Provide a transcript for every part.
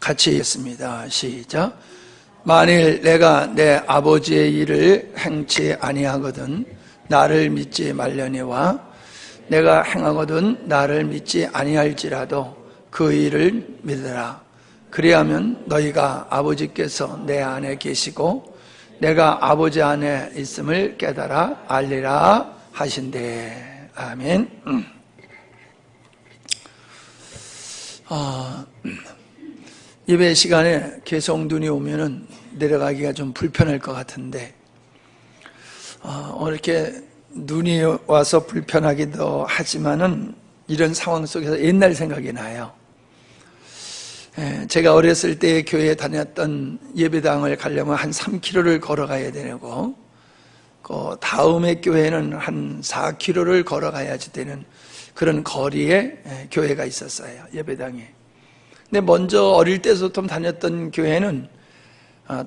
같이 읽겠습니다. 시작. 만일 내가 내 아버지의 일을 행치 아니하거든 나를 믿지 말려니와 내가 행하거든 나를 믿지 아니할지라도 그 일을 믿으라. 그리하면 너희가 아버지께서 내 안에 계시고 내가 아버지 안에 있음을 깨달아 알리라 하신대. 아멘. 예배 시간에 계속 눈이 오면은 내려가기가 좀 불편할 것 같은데 오늘 이렇게 눈이 와서 불편하기도 하지만은 이런 상황 속에서 옛날 생각이 나요. 제가 어렸을 때 교회에 다녔던 예배당을 가려면 한 3km를 걸어가야 되고 그 다음에 교회는 한 4km를 걸어가야지 되는 그런 거리에 교회가 있었어요. 예배당에. 근데 먼저 어릴 때부터 다녔던 교회는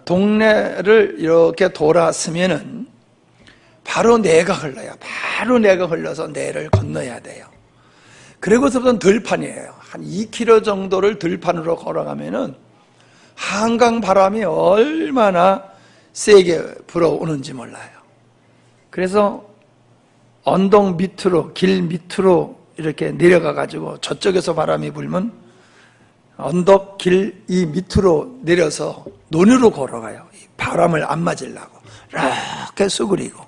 동네를 이렇게 돌았으면은 바로 내가 흘러요. 바로 내가 흘러서 내를 건너야 돼요. 그리고서부터는 들판이에요. 한 2km 정도를 들판으로 걸어가면은 한강 바람이 얼마나 세게 불어오는지 몰라요. 그래서 언덕 밑으로, 길 밑으로 이렇게 내려가가지고 저쪽에서 바람이 불면 언덕 길 이 밑으로 내려서 논으로 걸어가요. 바람을 안 맞으려고. 이렇게 수그리고.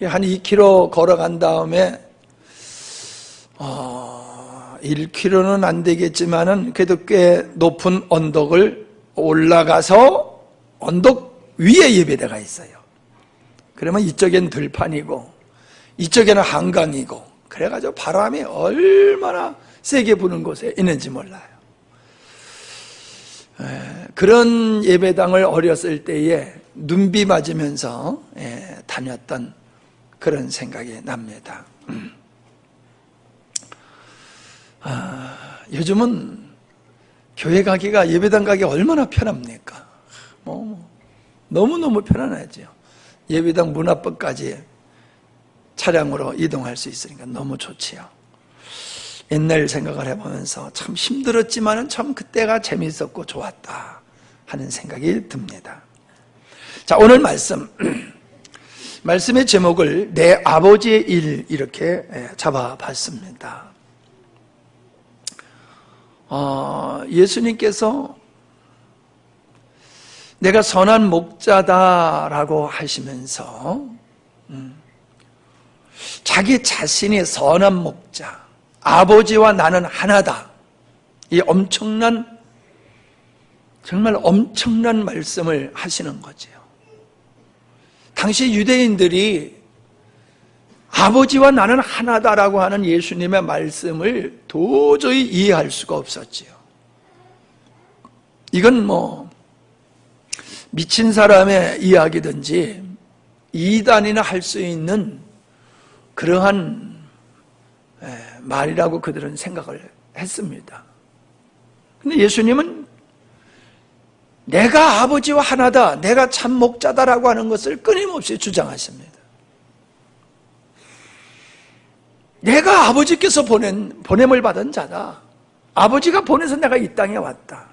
한 2km 걸어간 다음에 1km는 안 되겠지만은 그래도 꽤 높은 언덕을 올라가서 언덕 위에 예배대가 있어요. 그러면 이쪽엔 들판이고 이쪽에는 한강이고 그래가지고 바람이 얼마나 세게 부는 곳에 있는지 몰라요. 그런 예배당을 어렸을 때에 눈비 맞으면서 다녔던 그런 생각이 납니다. 요즘은 교회 가기가 예배당 가기 얼마나 편합니까? 너무너무 편안하죠. 예배당 문 앞까지 차량으로 이동할 수 있으니까 너무 좋지요. 옛날 생각을 해보면서 참 힘들었지만은 참 그때가 재미있었고 좋았다 하는 생각이 듭니다. 자, 오늘 말씀의 제목을 내 아버지의 일 이렇게 잡아봤습니다. 예수님께서 내가 선한 목자다라고 하시면서 자기 자신이 선한 목자, 아버지와 나는 하나다. 이 정말 엄청난 말씀을 하시는 거죠. 당시 유대인들이 아버지와 나는 하나다라고 하는 예수님의 말씀을 도저히 이해할 수가 없었지요. 이건 미친 사람의 이야기든지 이단이나 할 수 있는 그러한 말이라고 그들은 생각을 했습니다. 근데 예수님은 내가 아버지와 하나다, 내가 참 목자다라고 하는 것을 끊임없이 주장하십니다. 내가 아버지께서 보냄을 받은 자다. 아버지가 보내서 내가 이 땅에 왔다.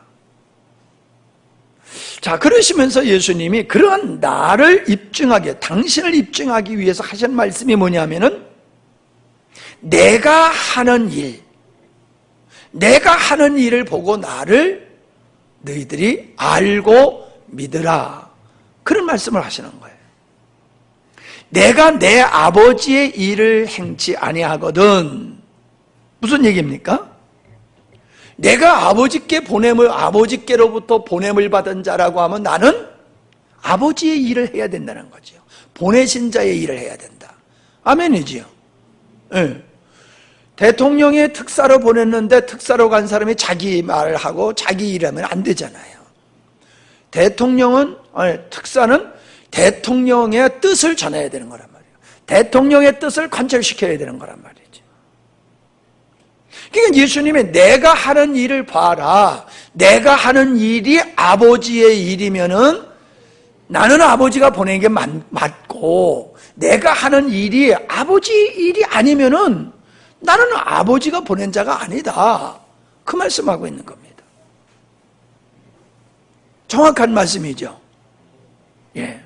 자, 그러시면서 예수님이 그러한 나를 입증하게, 당신을 입증하기 위해서 하신 말씀이 뭐냐면은 내가 하는 일을 보고 나를 너희들이 알고 믿으라. 그런 말씀을 하시는 거예요. 내가 내 아버지의 일을 행치 아니하거든. 무슨 얘기입니까? 내가 아버지께로부터 보냄을 받은 자라고 하면 나는 아버지의 일을 해야 된다는 거죠. 보내신 자의 일을 해야 된다. 아멘이지요. 네. 대통령의 특사로 보냈는데 특사로 간 사람이 자기 말을 하고 자기 일하면 안 되잖아요. 특사는 대통령의 뜻을 전해야 되는 거란 말이에요. 대통령의 뜻을 관철시켜야 되는 거란 말이죠. 그러니까 예수님이 내가 하는 일을 봐라. 내가 하는 일이 아버지의 일이면은 나는 아버지가 보낸 게 맞고, 내가 하는 일이 아버지 일이 아니면은 나는 아버지가 보낸 자가 아니다. 그 말씀하고 있는 겁니다. 정확한 말씀이죠. 예.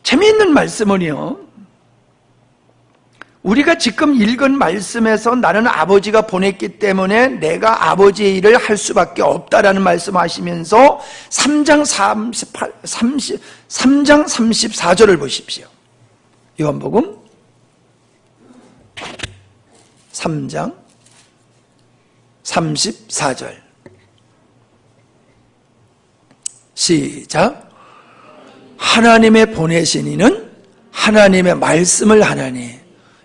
재미있는 말씀은요, 우리가 지금 읽은 말씀에서 나는 아버지가 보냈기 때문에 내가 아버지의 일을 할 수밖에 없다라는 말씀하시면서 3장 34절을 보십시오. 요한복음 3장 34절 시작. 하나님의 보내신 이는 하나님의 말씀을 하나니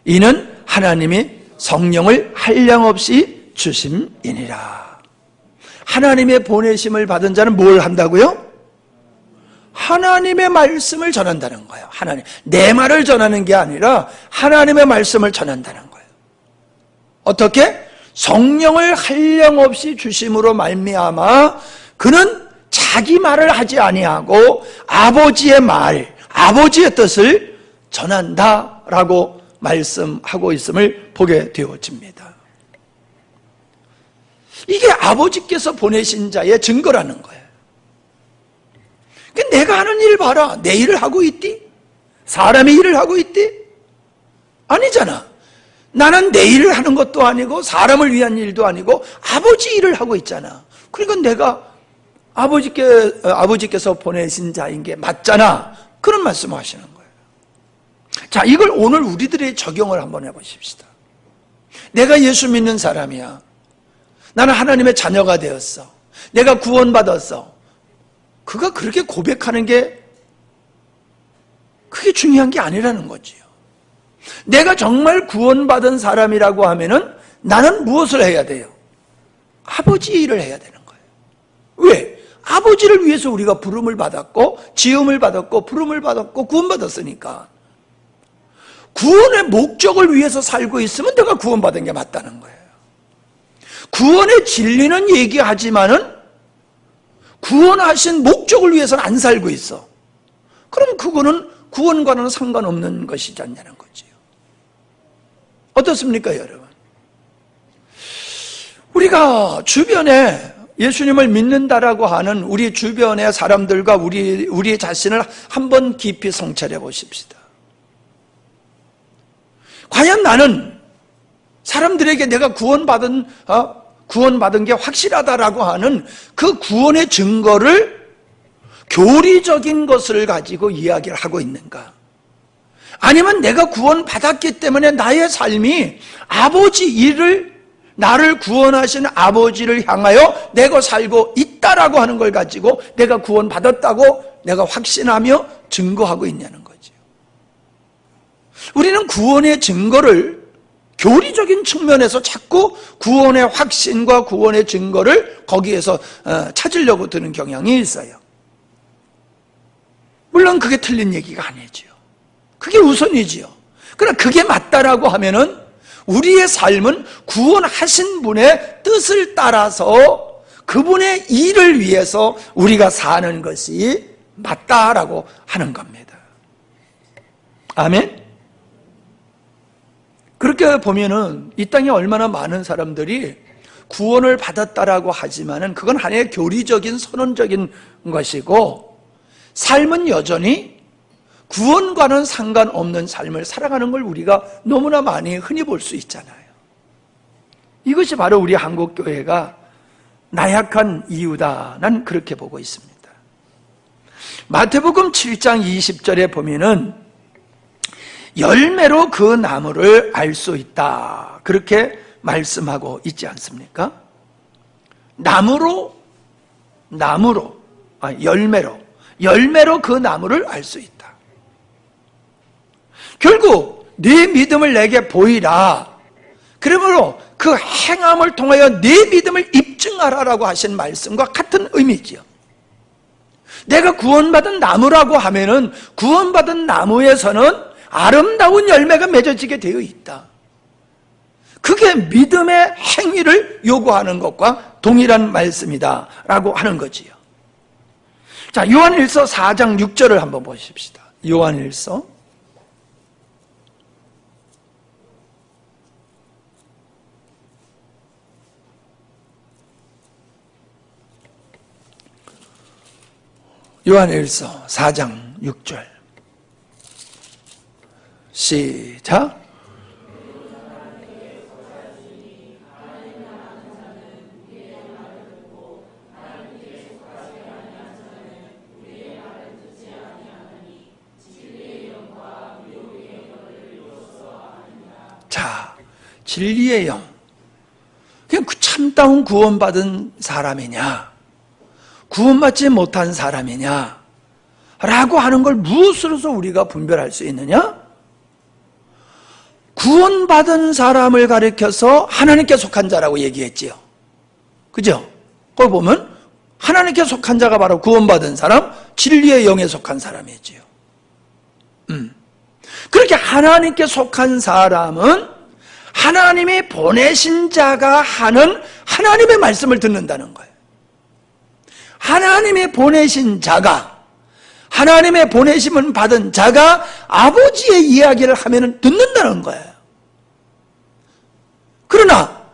이는 하나님이 성령을 한량없이 주심이니라. 하나님의 보내심을 받은 자는 뭘 한다고요? 하나님의 말씀을 전한다는 거예요. 하나님, 내 말을 전하는 게 아니라 하나님의 말씀을 전한다는 거예요. 어떻게? 성령을 한량없이 주심으로 말미암아 그는 자기 말을 하지 아니하고 아버지의 말, 아버지의 뜻을 전한다라고 말씀하고 있음을 보게 되어집니다. 이게 아버지께서 보내신 자의 증거라는 거예요. 내가 하는 일 봐라. 내 일을 하고 있디? 사람의 일을 하고 있디? 아니잖아. 나는 내 일을 하는 것도 아니고 사람을 위한 일도 아니고 아버지 일을 하고 있잖아. 그러니까 내가 아버지께서 보내신 자인 게 맞잖아. 그런 말씀을 하시는 거예요. 자, 이걸 오늘 우리들의 적용을 한번 해보십시다. 내가 예수 믿는 사람이야. 나는 하나님의 자녀가 되었어. 내가 구원받았어. 그가 그렇게 고백하는 게 그게 중요한 게 아니라는 거지요. 내가 정말 구원받은 사람이라고 하면은 나는 무엇을 해야 돼요? 아버지 일을 해야 되는 거예요. 왜? 아버지를 위해서 우리가 부름을 받았고 지음을 받았고 부름을 받았고 구원받았으니까 구원의 목적을 위해서 살고 있으면 내가 구원받은 게 맞다는 거예요. 구원의 진리는 얘기하지만은 구원하신 목적을 위해서는 안 살고 있어. 그럼 그거는 구원과는 상관없는 것이지 않냐는 거지요. 어떻습니까, 여러분? 우리가 주변에 예수님을 믿는다라고 하는 우리 주변의 사람들과 우리 자신을 한번 깊이 성찰해 보십시다. 과연 나는 사람들에게 내가 구원받은 게 확실하다라고 하는 그 구원의 증거를 교리적인 것을 가지고 이야기를 하고 있는가? 아니면 내가 구원받았기 때문에 나의 삶이 아버지 일을, 나를 구원하신 아버지를 향하여 내가 살고 있다라고 하는 걸 가지고 내가 구원받았다고 내가 확신하며 증거하고 있냐는 거죠. 우리는 구원의 증거를 교리적인 측면에서 자꾸 구원의 확신과 구원의 증거를 거기에서 찾으려고 드는 경향이 있어요. 물론 그게 틀린 얘기가 아니지요. 그게 우선이지요. 그러나 그게 맞다라고 하면은 우리의 삶은 구원하신 분의 뜻을 따라서 그분의 일을 위해서 우리가 사는 것이 맞다라고 하는 겁니다. 아멘? 그렇게 보면은 이 땅에 얼마나 많은 사람들이 구원을 받았다라고 하지만은 그건 하나의 교리적인 선언적인 것이고 삶은 여전히 구원과는 상관없는 삶을 살아가는 걸 우리가 너무나 많이 흔히 볼 수 있잖아요. 이것이 바로 우리 한국교회가 나약한 이유다. 난 그렇게 보고 있습니다. 마태복음 7장 20절에 보면은 열매로 그 나무를 알 수 있다. 그렇게 말씀하고 있지 않습니까? 열매로 그 나무를 알 수 있다. 결국 네 믿음을 내게 보이라. 그러므로 그 행함을 통하여 네 믿음을 입증하라라고 하신 말씀과 같은 의미지요. 내가 구원받은 나무라고 하면은 구원받은 나무에서는 아름다운 열매가 맺어지게 되어 있다. 그게 믿음의 행위를 요구하는 것과 동일한 말씀이다 라고 하는 거지요. 자, 요한일서 4장 6절을 한번 보십시다. 요한일서 요한일서 4장 6절 시작. 자, 진리의 영, 그냥 참다운 구원받은 사람이냐, 구원받지 못한 사람이냐 라고 하는 걸 무엇으로서 우리가 분별할 수 있느냐? 구원받은 사람을 가리켜서 하나님께 속한 자라고 얘기했지요. 그죠? 그걸 보면 하나님께 속한 자가 바로 구원받은 사람, 진리의 영에 속한 사람이지요. 그렇게 하나님께 속한 사람은 하나님이 보내신 자가 하는 하나님의 말씀을 듣는다는 거예요. 하나님이 보내신 자가, 하나님의 보내심을 받은 자가 아버지의 이야기를 하면 듣는다는 거예요. 그러나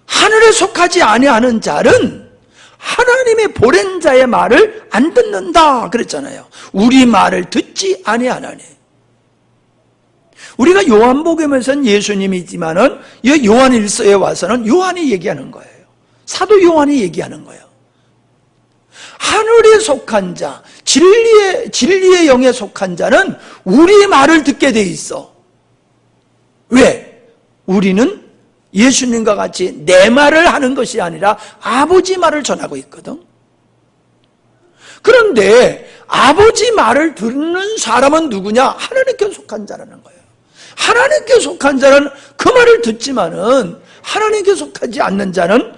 하늘에 속하지 아니하는 자는 하나님의 보낸 자의 말을 안 듣는다 그랬잖아요. 우리 말을 듣지 아니하나니. 우리가 요한복음에서는 예수님이지만은 요한일서에 와서는 요한이 얘기하는 거예요. 사도 요한이 얘기하는 거예요. 하늘에 속한 자, 진리의 영에 속한 자는 우리 말을 듣게 돼 있어. 왜? 우리는 예수님과 같이 내 말을 하는 것이 아니라 아버지 말을 전하고 있거든. 그런데 아버지 말을 듣는 사람은 누구냐? 하나님께 속한 자라는 거예요. 하나님께 속한 자는 그 말을 듣지만은 하나님께 속하지 않는 자는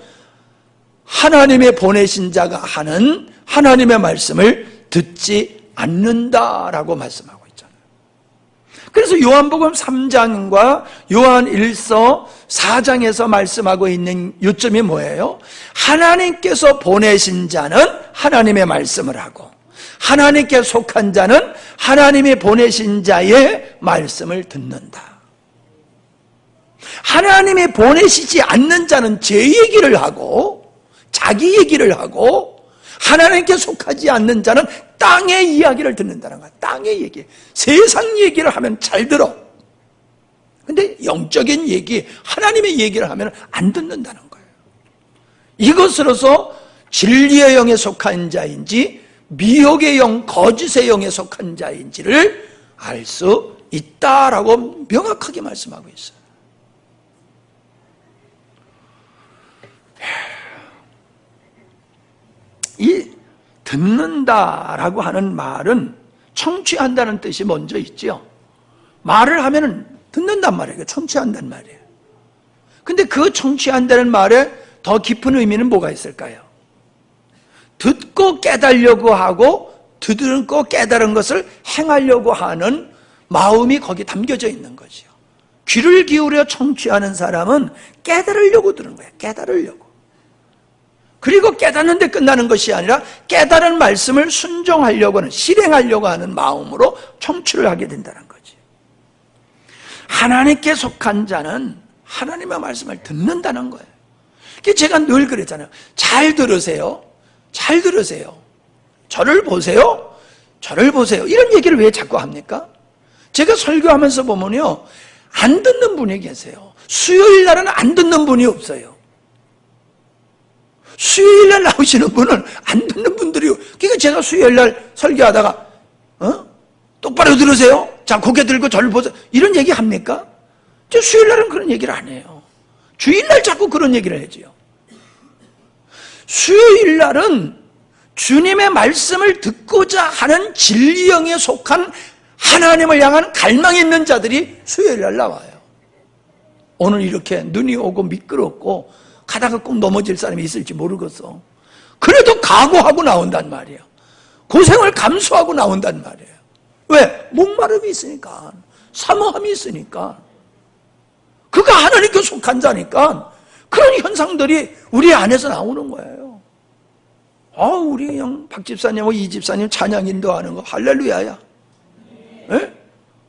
하나님의 보내신 자가 하는 하나님의 말씀을 듣지 않는다라고 말씀하고 있잖아요. 그래서 요한복음 3장과 요한일서 4장에서 말씀하고 있는 요점이 뭐예요? 하나님께서 보내신 자는 하나님의 말씀을 하고 하나님께 속한 자는 하나님이 보내신 자의 말씀을 듣는다. 하나님이 보내시지 않는 자는 제 얘기를 하고 자기 얘기를 하고 하나님께 속하지 않는 자는 땅의 이야기를 듣는다는 거야. 땅의 얘기. 세상 얘기를 하면 잘 들어. 근데 영적인 얘기, 하나님의 얘기를 하면 안 듣는다는 거예요. 이것으로서 진리의 영에 속한 자인지 미혹의 영, 거짓의 영에 속한 자인지를 알 수 있다라고 명확하게 말씀하고 있어요. 이 듣는다라고 하는 말은 청취한다는 뜻이 먼저 있죠. 말을 하면 듣는단 말이에요. 청취한다는 말이에요. 근데 그 청취한다는 말에 더 깊은 의미는 뭐가 있을까요? 듣고 깨달으려고 하고 듣고 깨달은 것을 행하려고 하는 마음이 거기 담겨져 있는 거죠. 귀를 기울여 청취하는 사람은 깨달으려고 들은 거예요. 깨달으려고. 그리고 깨닫는데 끝나는 것이 아니라 깨달은 말씀을 순종하려고 하는, 실행하려고 하는 마음으로 청취를 하게 된다는 거지. 하나님께 속한 자는 하나님의 말씀을 듣는다는 거예요. 제가 늘 그랬잖아요. 잘 들으세요. 잘 들으세요. 저를 보세요. 저를 보세요. 이런 얘기를 왜 자꾸 합니까? 제가 설교하면서 보면요, 안 듣는 분이 계세요. 수요일 날은 안 듣는 분이 없어요. 수요일 날 나오시는 분은 안 듣는 분들이, 그러니까 제가 수요일 날 설교하다가 똑바로 들으세요. 자, 고개 들고 저를 보세요. 이런 얘기 합니까? 저 수요일 날은 그런 얘기를 안 해요. 주일 날 자꾸 그런 얘기를 해줘요. 수요일 날은 주님의 말씀을 듣고자 하는 진리영에 속한 하나님을 향한 갈망이 있는 자들이 수요일 날 나와요. 오늘 이렇게 눈이 오고 미끄럽고 가다가 꼭 넘어질 사람이 있을지 모르겠어. 그래도 각오하고 나온단 말이에요. 고생을 감수하고 나온단 말이에요. 왜? 목마름이 있으니까, 사모함이 있으니까. 그가 하나님께 속한 자니까 그런 현상들이 우리 안에서 나오는 거예요. 우리 형 박 집사님하고 이 집사님 찬양 인도하는 거 할렐루야야. 예?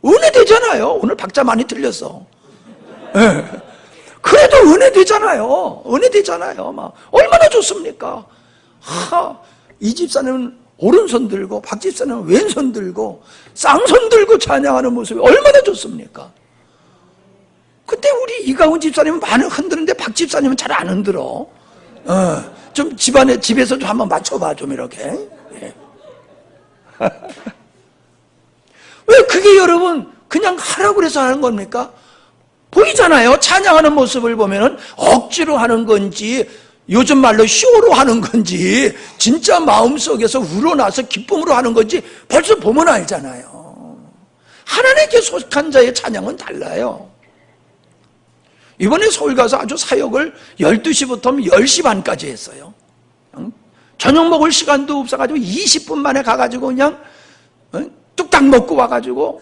은혜 되잖아요. 오늘 박자 많이 틀렸어. 예. 그래도 은혜 되잖아요. 은혜 되잖아요. 막 얼마나 좋습니까? 이 집사님은 오른손 들고 박 집사님은 왼손 들고 쌍손 들고 찬양하는 모습이 얼마나 좋습니까? 근데 우리 이가훈 집사님은 많이 흔드는데 박 집사님은 잘 안 흔들어. 좀 집에서 좀 한번 맞춰봐, 좀 이렇게. 예. 왜 그게 여러분 그냥 하라고 그래서 하는 겁니까? 보이잖아요. 찬양하는 모습을 보면은 억지로 하는 건지 요즘 말로 쇼로 하는 건지 진짜 마음속에서 우러나서 기쁨으로 하는 건지 벌써 보면 알잖아요. 하나님께 속한 자의 찬양은 달라요. 이번에 서울 가서 아주 사역을 12시부터 10시 반까지 했어요. 저녁 먹을 시간도 없어가지고 20분 만에 가가지고 그냥 뚝딱 먹고 와가지고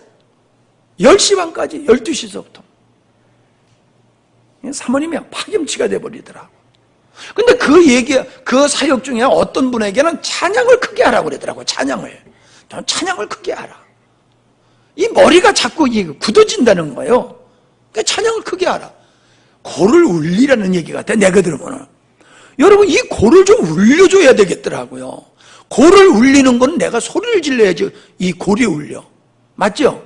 10시 반까지 12시서부터 사모님이 파김치가 돼버리더라고. 근데 그 사역 중에 어떤 분에게는 찬양을 크게 하라고 그러더라고요. 찬양을 크게 하라. 이 머리가 자꾸 굳어진다는 거예요. 그러니까 찬양을 크게 하라. 고를 울리라는 얘기 같아, 내가 들으면은. 여러분, 이 고를 좀 울려줘야 되겠더라고요. 고를 울리는 건 내가 소리를 질러야지 이 골이 울려. 맞죠?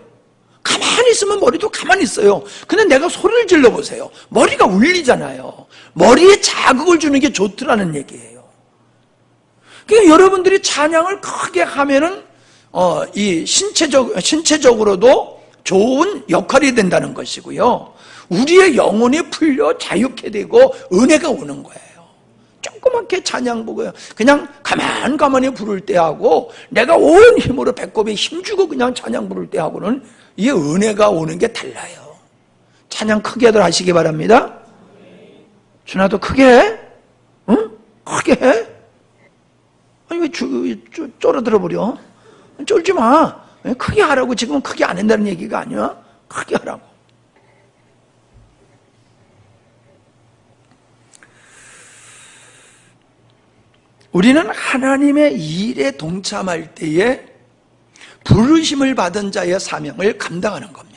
가만히 있으면 머리도 가만히 있어요. 근데 내가 소리를 질러보세요. 머리가 울리잖아요. 머리에 자극을 주는 게 좋더라는 얘기예요. 그러니까 여러분들이 찬양을 크게 하면은, 이 신체적으로도 좋은 역할이 된다는 것이고요. 우리의 영혼이 풀려 자유케 되고 은혜가 오는 거예요. 조그맣게 찬양 보고요. 그냥 가만히 부를 때하고 내가 온 힘으로 배꼽에 힘주고 그냥 찬양 부를 때하고는 이 은혜가 오는 게 달라요. 찬양 크게들 하시기 바랍니다. 준아도 크게 해? 응? 크게 해? 아니 왜 쫄아들어 버려? 쫄지 마. 크게 하라고. 지금은 크게 안 한다는 얘기가 아니야. 크게 하라고. 우리는 하나님의 일에 동참할 때에 부르심을 받은 자의 사명을 감당하는 겁니다.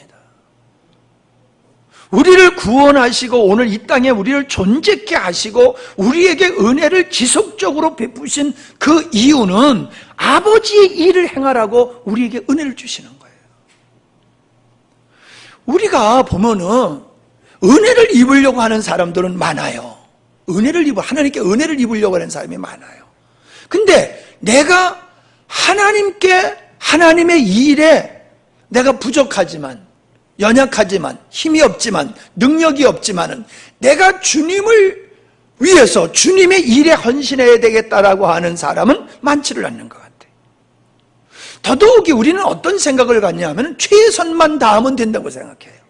우리를 구원하시고 오늘 이 땅에 우리를 존재케 하시고 우리에게 은혜를 지속적으로 베푸신 그 이유는 아버지의 일을 행하라고 우리에게 은혜를 주시는 거예요. 우리가 보면은 은혜를 입으려고 하는 사람들은 많아요. 하나님께 은혜를 입으려고 하는 사람이 많아요. 근데 내가 하나님의 일에 내가 부족하지만, 연약하지만, 힘이 없지만, 능력이 없지만은 내가 주님을 위해서 주님의 일에 헌신해야 되겠다라고 하는 사람은 많지를 않는 것 같아요. 더더욱이 우리는 어떤 생각을 갖냐 하면 최선만 다하면 된다고 생각해요.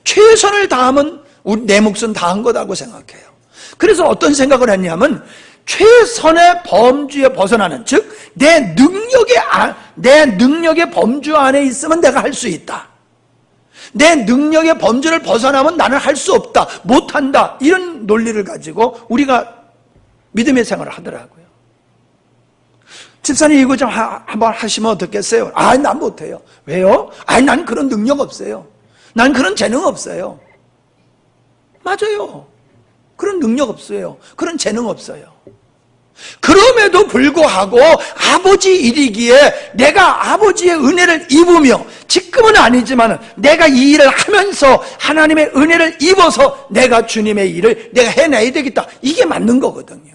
최선을 다하면 내 몫은 다한 거다고 생각해요. 그래서 어떤 생각을 했냐면 최선의 범주에 벗어나는, 즉 내 능력의 범주 안에 있으면 내가 할 수 있다. 내 능력의 범주를 벗어나면 나는 할 수 없다, 못한다, 이런 논리를 가지고 우리가 믿음의 생활을 하더라고요. 집사님 이거 좀 한번 하시면 어떻겠어요? 난 못해요. 왜요? 난 그런 능력 없어요. 난 그런 재능 없어요. 맞아요. 그런 능력 없어요. 그런 재능 없어요. 그럼에도 불구하고 아버지 일이기에 내가 아버지의 은혜를 입으며, 지금은 아니지만 내가 이 일을 하면서 하나님의 은혜를 입어서 내가 주님의 일을 내가 해내야 되겠다, 이게 맞는 거거든요.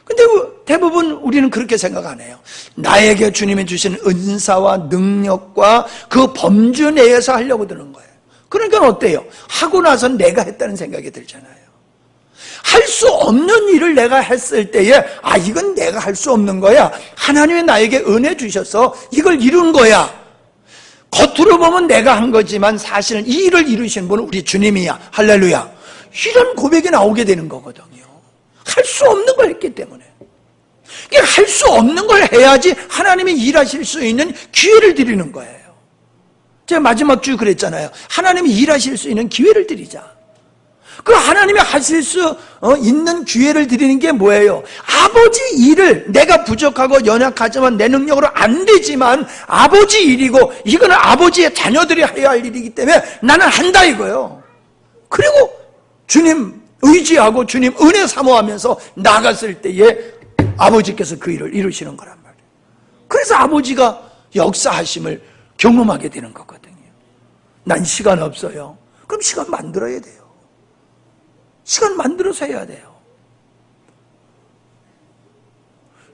근데 대부분 우리는 그렇게 생각 안 해요. 나에게 주님이 주신 은사와 능력과 그 범주 내에서 하려고 드는 거예요. 그러니까 어때요? 하고 나서 내가 했다는 생각이 들잖아요. 할 수 없는 일을 내가 했을 때에 이건 내가 할 수 없는 거야. 하나님이 나에게 은혜 주셔서 이걸 이룬 거야. 겉으로 보면 내가 한 거지만 사실은 이 일을 이루신 분은 우리 주님이야. 할렐루야. 이런 고백이 나오게 되는 거거든요. 할 수 없는 걸 했기 때문에. 할 수 없는 걸 해야지 하나님이 일하실 수 있는 기회를 드리는 거예요. 제가 마지막 주 그랬잖아요. 하나님이 일하실 수 있는 기회를 드리자. 그 하나님이 하실 수 있는 기회를 드리는 게 뭐예요? 아버지 일을, 내가 부족하고 연약하지만 내 능력으로 안 되지만 아버지 일이고 이거는 아버지의 자녀들이 해야 할 일이기 때문에 나는 한다 이거예요. 그리고 주님 의지하고 주님 은혜 사모하면서 나갔을 때에 아버지께서 그 일을 이루시는 거란 말이에요. 그래서 아버지가 역사하심을 경험하게 되는 거거든요. 난 시간 없어요. 그럼 시간 만들어야 돼요. 시간 만들어서 해야 돼요.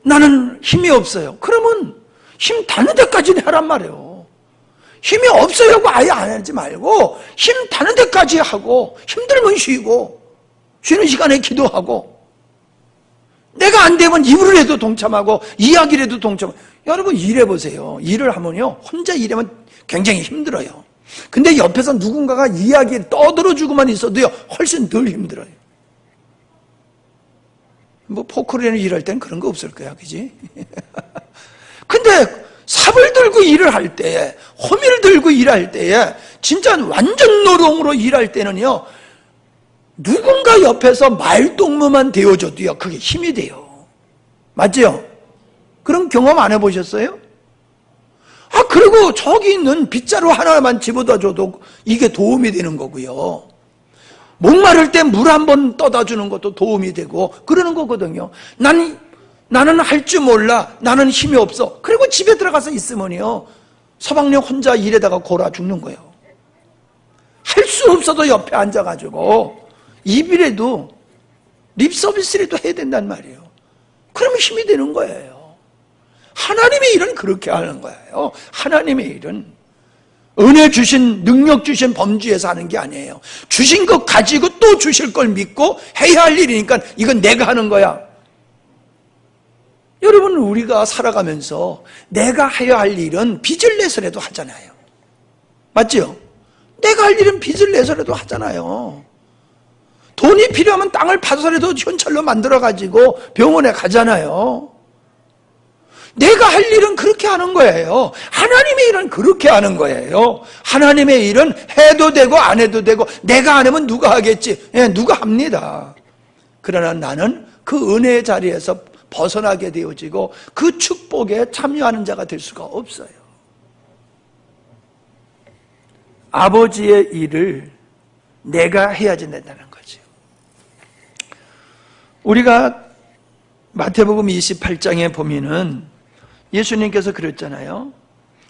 나는 힘이 없어요. 그러면 힘 닿는 데까지 하란 말이에요. 힘이 없어요 하고 아예 안 하지 말고 힘 닿는 데까지 하고 힘들면 쉬고 쉬는 시간에 기도하고 내가 안 되면 입으로 해도 동참하고 이야기를 해도 동참하고. 여러분 일해보세요. 일을 하면요 혼자 일하면 굉장히 힘들어요. 근데 옆에서 누군가가 이야기를 떠들어주고만 있어도요 훨씬 덜 힘들어요. 뭐 포크레인 일할 땐 그런 거 없을 거야, 그지? 근데 삽을 들고 일을 할 때에, 호미를 들고 일할 때에, 진짜 완전 노동으로 일할 때는요 누군가 옆에서 말동무만 되어줘도요 그게 힘이 돼요. 맞죠? 그런 경험 안 해보셨어요? 아, 그리고 저기 있는 빗자루 하나만 집어다 줘도 이게 도움이 되는 거고요. 목마를 때 물 한 번 떠다 주는 것도 도움이 되고 그러는 거거든요. 나는 할 줄 몰라. 나는 힘이 없어. 그리고 집에 들어가서 있으면요 서방님 혼자 일에다가 골아 죽는 거예요. 할 수 없어도 옆에 앉아가지고 입이라도 립 서비스라도 해야 된단 말이에요. 그러면 힘이 되는 거예요. 하나님의 일은 그렇게 하는 거예요. 하나님의 일은 은혜 주신, 능력 주신 범주에서 하는 게 아니에요. 주신 것 가지고 또 주실 걸 믿고 해야 할 일이니까 이건 내가 하는 거야. 여러분, 우리가 살아가면서 내가 해야 할 일은 빚을 내서라도 하잖아요. 맞죠? 내가 할 일은 빚을 내서라도 하잖아요. 돈이 필요하면 땅을 파서라도 현찰로 만들어가지고 병원에 가잖아요. 내가 할 일은 그렇게 하는 거예요. 하나님의 일은 그렇게 하는 거예요. 하나님의 일은 해도 되고 안 해도 되고 내가 안 하면 누가 하겠지? 예, 누가 합니다. 그러나 나는 그 은혜의 자리에서 벗어나게 되어지고 그 축복에 참여하는 자가 될 수가 없어요. 아버지의 일을 내가 해야지 된다는 거죠. 우리가 마태복음 28장에 보면은 예수님께서 그랬잖아요.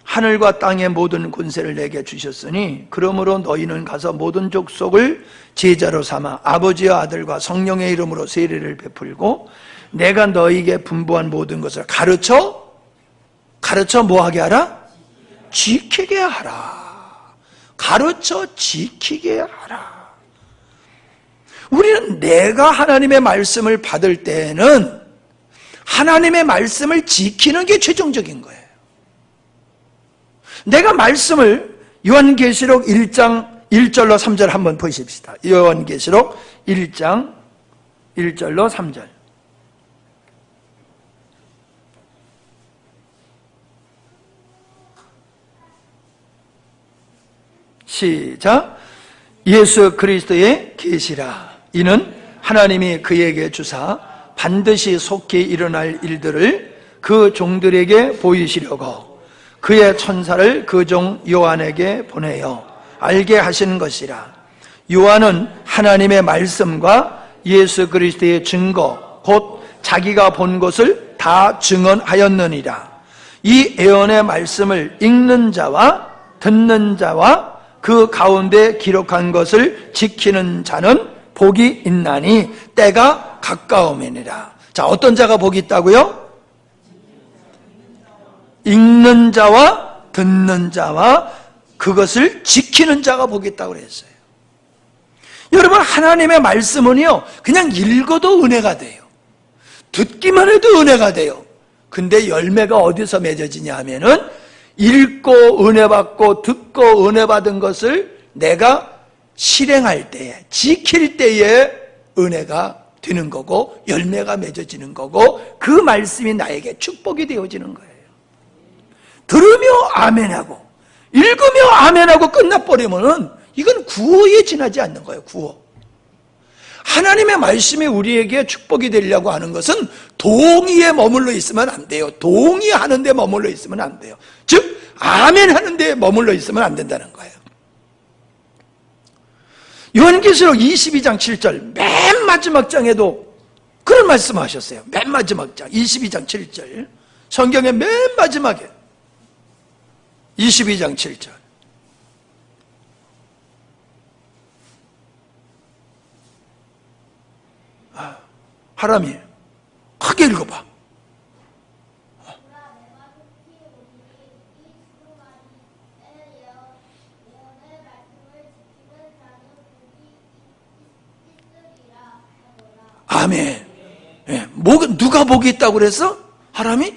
하늘과 땅의 모든 권세를 내게 주셨으니 그러므로 너희는 가서 모든 족속을 제자로 삼아 아버지와 아들과 성령의 이름으로 세례를 베풀고 내가 너희에게 분부한 모든 것을 가르쳐 뭐하게 하라? 지키게 하라. 가르쳐 지키게 하라. 우리는 내가 하나님의 말씀을 받을 때에는 하나님의 말씀을 지키는 게 최종적인 거예요. 내가 말씀을 요한계시록 1장 1절로 3절 한번 보십시다. 요한계시록 1장 1절로 3절. 시작. 예수 그리스도의 계시라. 이는 하나님이 그에게 주사 반드시 속히 일어날 일들을 그 종들에게 보이시려고 그의 천사를 그 종 요한에게 보내어 알게 하신 것이라. 요한은 하나님의 말씀과 예수 그리스도의 증거 곧 자기가 본 것을 다 증언하였느니라. 이 예언의 말씀을 읽는 자와 듣는 자와 그 가운데 기록한 것을 지키는 자는 복이 있나니 때가 가까움이니라. 자, 어떤 자가 복이 있다고요? 읽는 자와 듣는 자와 그것을 지키는 자가 복이 있다고 그랬어요. 여러분, 하나님의 말씀은요 그냥 읽어도 은혜가 돼요. 듣기만 해도 은혜가 돼요. 근데 열매가 어디서 맺어지냐 하면은 읽고 은혜 받고 듣고 은혜 받은 것을 내가 실행할 때에, 지킬 때에 은혜가 되는 거고 열매가 맺어지는 거고 그 말씀이 나에게 축복이 되어지는 거예요. 들으며 아멘하고 읽으며 아멘하고 끝나버리면은 이건 구호에 지나지 않는 거예요. 구호. 하나님의 말씀이 우리에게 축복이 되려고 하는 것은 동의에 머물러 있으면 안 돼요. 동의하는 데 머물러 있으면 안 돼요. 즉 아멘 하는 데 머물러 있으면 안 된다는 거예요. 요한계시록 22장 7절 맨 마지막 장에도 그런 말씀하셨어요. 맨 마지막 장 22장 7절, 성경의 맨 마지막에 22장 7절. 하람이 크게 읽어봐. 아멘. 예, 누가 복이 있다고 그래서? 하람이?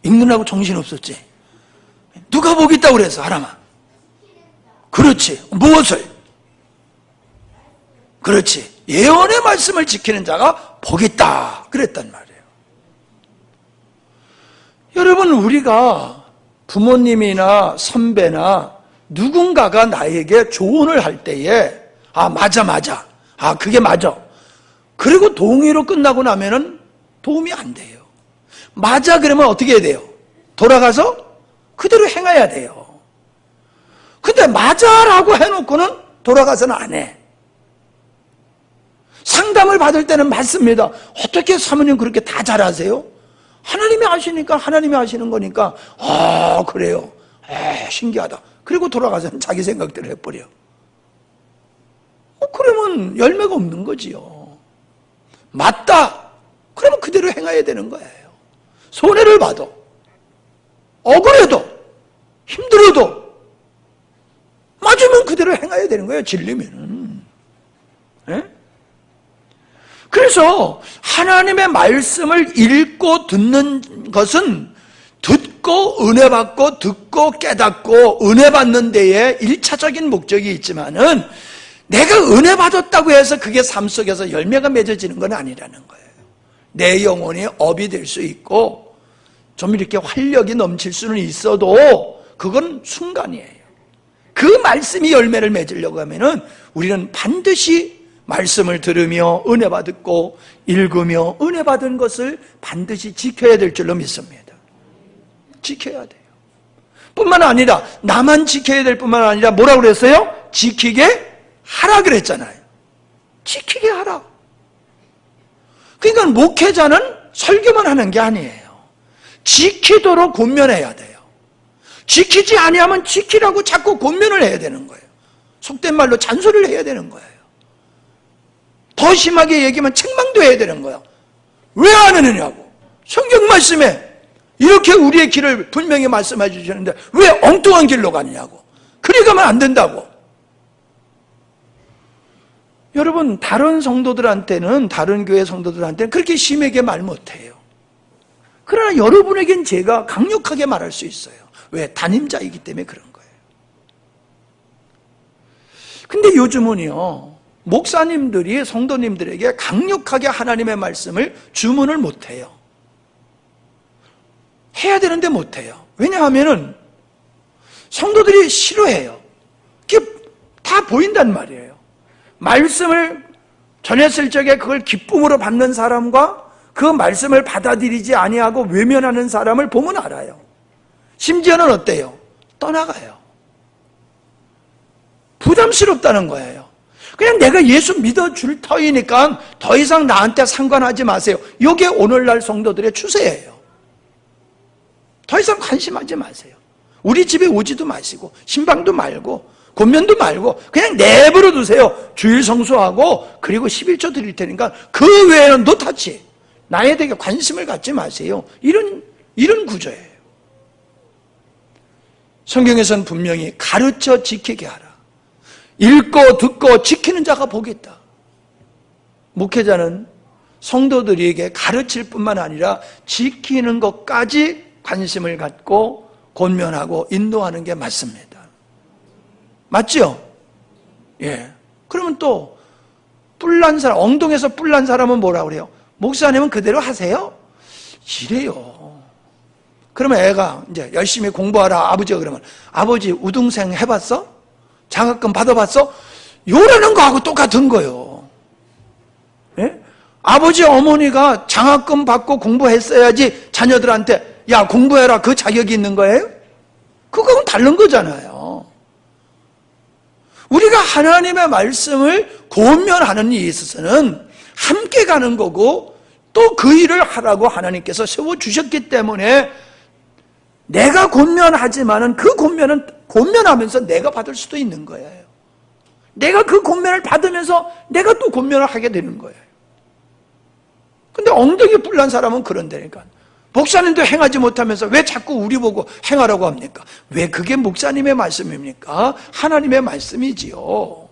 읽느라고 정신없었지. 누가 복이 있다고 그래서? 하람아. 그렇지. 무엇을? 그렇지. 예언의 말씀을 지키는 자가 복이 있다 그랬단 말이에요. 여러분, 우리가 부모님이나 선배나 누군가가 나에게 조언을 할 때에 맞아. 그게 맞아. 그리고 동의로 끝나고 나면은 도움이 안 돼요. 맞아 그러면 어떻게 해야 돼요? 돌아가서 그대로 행해야 돼요. 근데 맞아라고 해놓고는 돌아가서는 안 해. 상담을 받을 때는 맞습니다. 어떻게 사모님 그렇게 다 잘하세요? 하나님이 아시니까, 하나님이 아시는 거니까. 그래요. 신기하다. 그리고 돌아가서는 자기 생각대로 해버려. 그러면 열매가 없는 거지요. 맞다. 그러면 그대로 행해야 되는 거예요. 손해를 봐도, 억울해도, 힘들어도 맞으면 그대로 행해야 되는 거예요. 질리면은. 예? 그래서 하나님의 말씀을 읽고 듣는 것은 듣고 은혜 받고 듣고 깨닫고 은혜 받는 데에 1차적인 목적이 있지만은 내가 은혜 받았다고 해서 그게 삶 속에서 열매가 맺어지는 건 아니라는 거예요. 내 영혼이 업이 될 수 있고 좀 이렇게 활력이 넘칠 수는 있어도 그건 순간이에요. 그 말씀이 열매를 맺으려고 하면은 우리는 반드시 말씀을 들으며 은혜 받고 읽으며 은혜 받은 것을 반드시 지켜야 될 줄로 믿습니다. 지켜야 돼요. 뿐만 아니라 나만 지켜야 될 뿐만 아니라 뭐라고 그랬어요? 지키게 하라 그랬잖아요. 지키게 하라. 그러니까 목회자는 설교만 하는 게 아니에요. 지키도록 권면해야 돼요. 지키지 아니하면 지키라고 자꾸 권면을 해야 되는 거예요. 속된 말로 잔소리를 해야 되는 거예요. 더 심하게 얘기하면 책망도 해야 되는 거예요. 왜 안 하느냐고. 성경 말씀에 이렇게 우리의 길을 분명히 말씀해 주시는데 왜 엉뚱한 길로 가느냐고. 그리 가면 안 된다고. 여러분, 다른 성도들한테는, 다른 교회 성도들한테는 그렇게 심하게 말 못해요. 그러나 여러분에겐 제가 강력하게 말할 수 있어요. 왜? 담임자이기 때문에 그런 거예요. 근데 요즘은요, 목사님들이 성도님들에게 강력하게 하나님의 말씀을 주문을 못해요. 해야 되는데 못해요. 왜냐하면은 성도들이 싫어해요. 그게 다 보인단 말이에요. 말씀을 전했을 적에 그걸 기쁨으로 받는 사람과 그 말씀을 받아들이지 아니하고 외면하는 사람을 보면 알아요. 심지어는 어때요? 떠나가요. 부담스럽다는 거예요. 그냥 내가 예수 믿어줄 터이니까 더 이상 나한테 상관하지 마세요. 이게 오늘날 성도들의 추세예요. 더 이상 관심하지 마세요. 우리 집에 오지도 마시고 신방도 말고 권면도 말고 그냥 내버려 두세요. 주일 성수하고 그리고 11조 드릴 테니까 그 외에는 노타치. 나에 대해 관심을 갖지 마세요. 이런 구조예요. 성경에서는 분명히 가르쳐 지키게 하라. 읽고 듣고 지키는 자가 복이 있다. 목회자는 성도들에게 가르칠 뿐만 아니라 지키는 것까지 관심을 갖고 권면하고 인도하는 게 맞습니다. 맞죠? 예. 그러면 또 뿔난 사람, 엉덩이에서 뿔난 사람은 뭐라 그래요? 목사님은 그대로 하세요? 이래요. 그러면 애가 이제 열심히 공부하라 아버지가 그러면 아버지 우등생 해봤어? 장학금 받아봤어? 요러는 거하고 똑같은 거예요. 예? 아버지 어머니가 장학금 받고 공부했어야지 자녀들한테 야 공부해라 그 자격이 있는 거예요? 그건 다른 거잖아요. 우리가 하나님의 말씀을 권면하는 데 있어서는 함께 가는 거고 또 그 일을 하라고 하나님께서 세워주셨기 때문에 내가 권면하지만은 그 권면은 권면하면서 내가 받을 수도 있는 거예요. 내가 그 권면을 받으면서 내가 또 권면을 하게 되는 거예요. 근데 엉덩이 뿔난 사람은 그런다니까. 목사님도 행하지 못하면서 왜 자꾸 우리 보고 행하라고 합니까? 왜 그게 목사님의 말씀입니까? 하나님의 말씀이지요.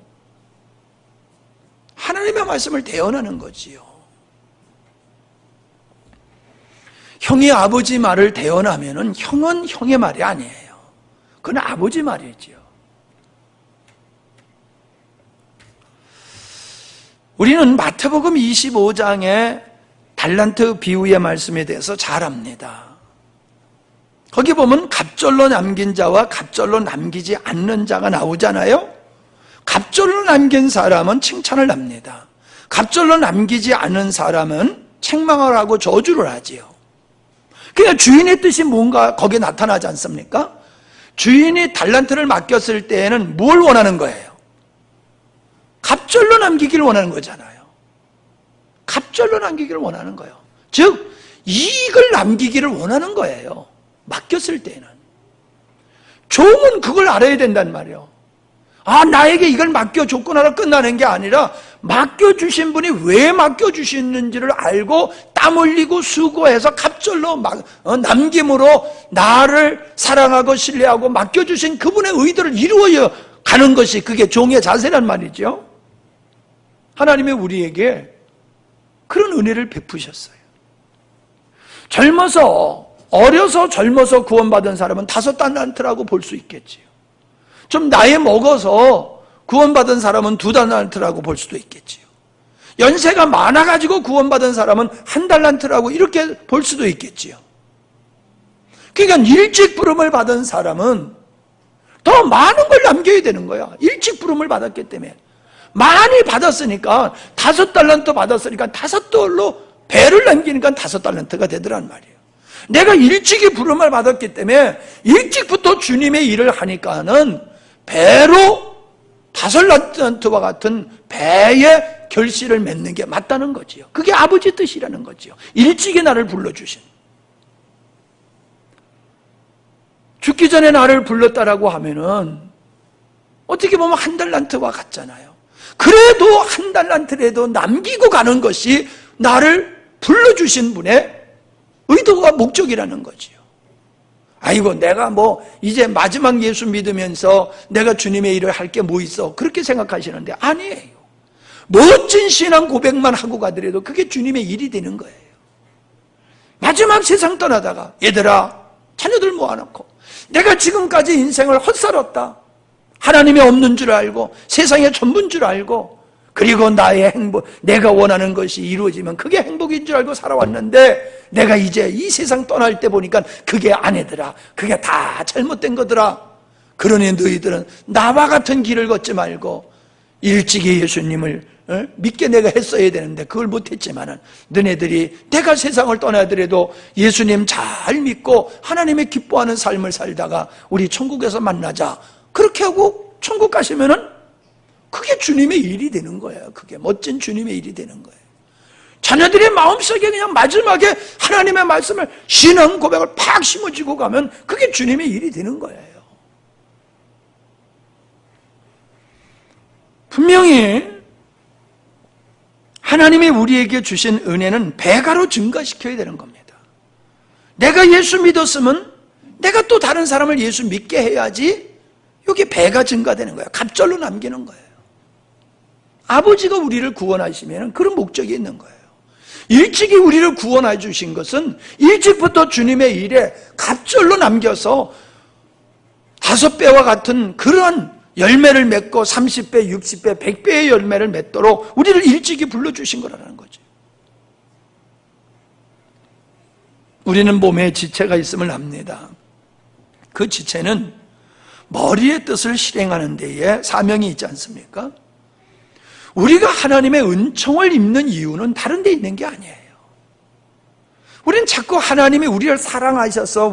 하나님의 말씀을 대언하는 거지요. 형이 아버지 말을 대언하면은 형은 형의 말이 아니에요. 그건 아버지 말이지요. 우리는 마태복음 25장의 달란트 비유의 말씀에 대해서 잘 압니다. 거기 보면 갑절로 남긴 자와 갑절로 남기지 않는 자가 나오잖아요. 갑절로 남긴 사람은 칭찬을 합니다. 갑절로 남기지 않은 사람은 책망을 하고 저주를 하지요. 그러니까 주인의 뜻이 뭔가 거기에 나타나지 않습니까? 주인이 달란트를 맡겼을 때에는 뭘 원하는 거예요? 갑절로 남기기를 원하는 거잖아요. 갑절로 남기기를 원하는 거예요. 즉 이익을 남기기를 원하는 거예요. 맡겼을 때는. 종은 그걸 알아야 된단 말이에요. 아, 나에게 이걸 맡겨줬구나 하고 끝나는 게 아니라 맡겨주신 분이 왜 맡겨주시는지를 알고 땀 흘리고 수고해서 갑절로 남김으로 나를 사랑하고 신뢰하고 맡겨주신 그분의 의도를 이루어 가는 것이 그게 종의 자세란 말이죠. 하나님이 우리에게 그런 은혜를 베푸셨어요. 어려서 젊어서 구원받은 사람은 5달란트라고 볼 수 있겠지요. 좀 나이 먹어서 구원받은 사람은 2달란트라고 볼 수도 있겠지요. 연세가 많아가지고 구원받은 사람은 1달란트라고 이렇게 볼 수도 있겠지요. 그러니까 일찍 부름을 받은 사람은 더 많은 걸 남겨야 되는 거야. 일찍 부름을 받았기 때문에. 많이 받았으니까 5달란트 받았으니까 5돌로 배를 남기니까 5달란트가 되더란 말이에요. 내가 일찍이 부름을 받았기 때문에 일찍부터 주님의 일을 하니까는 배로 5달란트와 같은 배의 결실을 맺는 게 맞다는 거지요. 그게 아버지 뜻이라는 거지요. 일찍이 나를 불러주신. 죽기 전에 나를 불렀다라고 하면은 어떻게 보면 1달란트와 같잖아요. 그래도 1달란트라도 남기고 가는 것이 나를 불러주신 분의 의도와 목적이라는 거지요. 아이고 내가 이제 마지막 예수 믿으면서 내가 주님의 일을 할 게 뭐 있어 그렇게 생각하시는데 아니에요. 멋진 신앙 고백만 하고 가더라도 그게 주님의 일이 되는 거예요. 마지막 세상 떠나다가 얘들아 자녀들 모아놓고 내가 지금까지 인생을 헛살았다. 하나님이 없는 줄 알고 세상의 전부인 줄 알고 그리고 나의 행복, 내가 원하는 것이 이루어지면 그게 행복인 줄 알고 살아왔는데 내가 이제 이 세상 떠날 때 보니까 그게 아니더라. 그게 다 잘못된 거더라. 그러니 너희들은 나와 같은 길을 걷지 말고 일찍이 예수님을 믿게 내가 했어야 되는데 그걸 못했지만은 너네들이 내가 세상을 떠나더라도 예수님 잘 믿고 하나님의 기뻐하는 삶을 살다가 우리 천국에서 만나자. 그렇게 하고 천국 가시면은 그게 주님의 일이 되는 거예요. 그게 멋진 주님의 일이 되는 거예요. 자녀들의 마음속에 그냥 마지막에 하나님의 말씀을 신앙 고백을 팍 심어주고 가면 그게 주님의 일이 되는 거예요. 분명히 하나님이 우리에게 주신 은혜는 배가로 증가시켜야 되는 겁니다. 내가 예수 믿었으면 내가 또 다른 사람을 예수 믿게 해야지 여기 배가 증가되는 거예요. 갑절로 남기는 거예요. 아버지가 우리를 구원하시면 그런 목적이 있는 거예요. 일찍이 우리를 구원해 주신 것은 일찍부터 주님의 일에 갑절로 남겨서 5배와 같은 그런 열매를 맺고 30배, 60배, 100배의 열매를 맺도록 우리를 일찍이 불러주신 거라는 거죠. 우리는 몸에 지체가 있음을 압니다. 그 지체는 머리의 뜻을 실행하는 데에 사명이 있지 않습니까? 우리가 하나님의 은총을 입는 이유는 다른 데 있는 게 아니에요. 우리는 자꾸 하나님이 우리를 사랑하셔서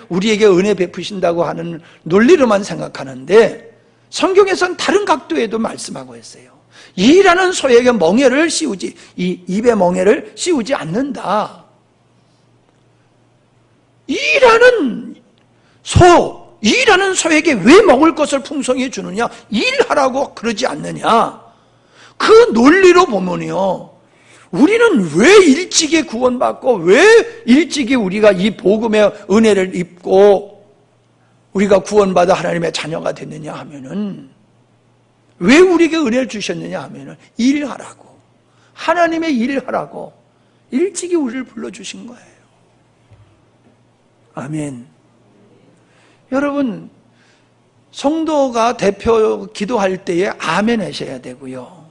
우리에게 은혜 베푸신다고 하는 논리로만 생각하는데 성경에서는 다른 각도에도 말씀하고 있어요. 이라는 소에게 멍에를 씌우지, 이 입에 멍에를 씌우지 않는다. 이라는 소에게 왜 먹을 것을 풍성히 주느냐? 일하라고 그러지 않느냐? 그 논리로 보면요, 우리는 왜 일찍이 구원받고, 왜 일찍이 우리가 이 복음의 은혜를 입고 우리가 구원받아 하나님의 자녀가 됐느냐 하면은, 왜 우리에게 은혜를 주셨느냐 하면은 일하라고, 하나님의 일하라고 일찍이 우리를 불러주신 거예요. 아멘. 여러분, 성도가 대표 기도할 때에 아멘 하셔야 되고요,